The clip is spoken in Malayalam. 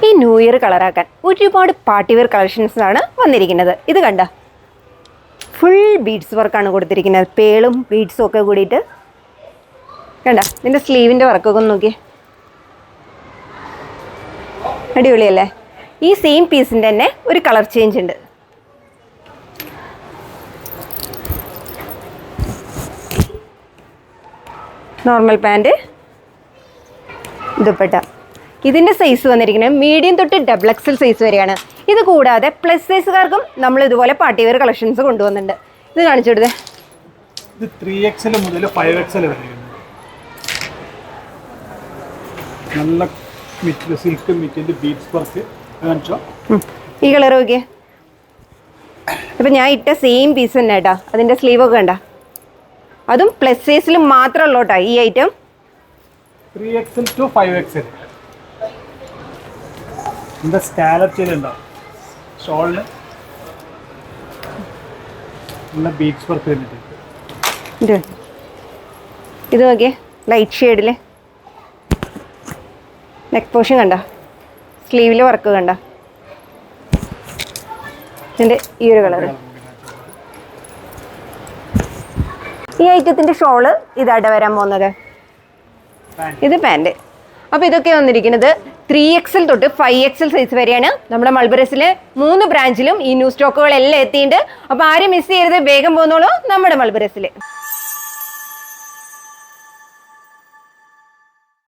ഈ ന്യൂ ഇയർ കളറാക്കാൻ ഒരുപാട് പാർട്ടി വെയർ കളക്ഷൻസ് ആണ് വന്നിരിക്കുന്നത്. ഇത് കണ്ട ഫുൾ ബീഡ്സ് വർക്കാണ് കൊടുത്തിരിക്കുന്നത്. പേളും ബീഡ്സും ഒക്കെ കൂടിയിട്ട് കണ്ട. ഇതിൻ്റെ സ്ലീവിൻ്റെ വർക്കൊക്കെ ഒന്ന് നോക്കിയേ, അടിപൊളിയല്ലേ? ഈ സെയിം പീസിൻ്റെ തന്നെ ഒരു കളർ ചേഞ്ച് ഉണ്ട്. Normal pant, dupatta. ഇതിൻ്റെ സൈസ് വന്നിരിക്കുന്നത് മീഡിയം തൊട്ട് ഡബിൾ എക്സൽ സൈസ് വരെയാണ്. ഇത് കൂടാതെ പ്ലസ് സൈസുകാർക്കും നമ്മൾ ഇതുപോലെ പാർട്ടി വെയർ കളക്ഷൻസ് കൊണ്ടുവന്നിട്ടുണ്ട്. ഇത് കാണിച്ചു കൊടുത്തേ. ഇത് 3XL മുതൽ 5XL വരെ നല്ല സിൽക്ക് മെറ്റീരിയൽ ബീഡ്സ് വർക്ക് കാണിച്ചോ. ഈ കളർ നോക്കിയേ. ഇപ്പം ഞാൻ ഇട്ട സെയിം പീസ് തന്നെ കേട്ടോ. അതിൻ്റെ സ്ലീവൊക്കെ കണ്ട. അതും പ്ലസ് സൈസിൽ മാത്രമുള്ളൂ കേട്ടോ ഈ ഐറ്റം. 3XL to 5XL. ഇതിൻ്റെ സ്കാലപ്പ് ചെയ്തുണ്ടാവും. ഷോളിന് നല്ല ബീഡ്സ് വർക്ക് വരുന്നുണ്ട്. ഇത് നോക്കിയേ, ലൈറ്റ് ഷെയ്ഡിൽ നെക്ക് പോർഷൻ കണ്ട, സ്ലീവിൽ വർക്ക് കണ്ട. ഇതിൻ്റെ ഈ ഒരു കളർ. ഈ ഐറ്റത്തിൻ്റെ ഷോള് ഇതായിട്ട് വരാൻ പോകുന്നത്. ഇത് പാൻറ്. അപ്പോൾ ഇതൊക്കെ വന്നിരിക്കുന്നത് 3XL തൊട്ട് 5XL സൈസ് വരെയാണ്. നമ്മുടെ മൾബറീസിലെ 3 ബ്രാഞ്ചിലും ഈ ന്യൂ സ്റ്റോക്കുകളെല്ലാം എത്തിയിട്ടുണ്ട്. അപ്പോൾ ആരും മിസ് ചെയ്യരുത്, വേഗം പോകുന്നോളൂ നമ്മുടെ മൾബറീസിൽ.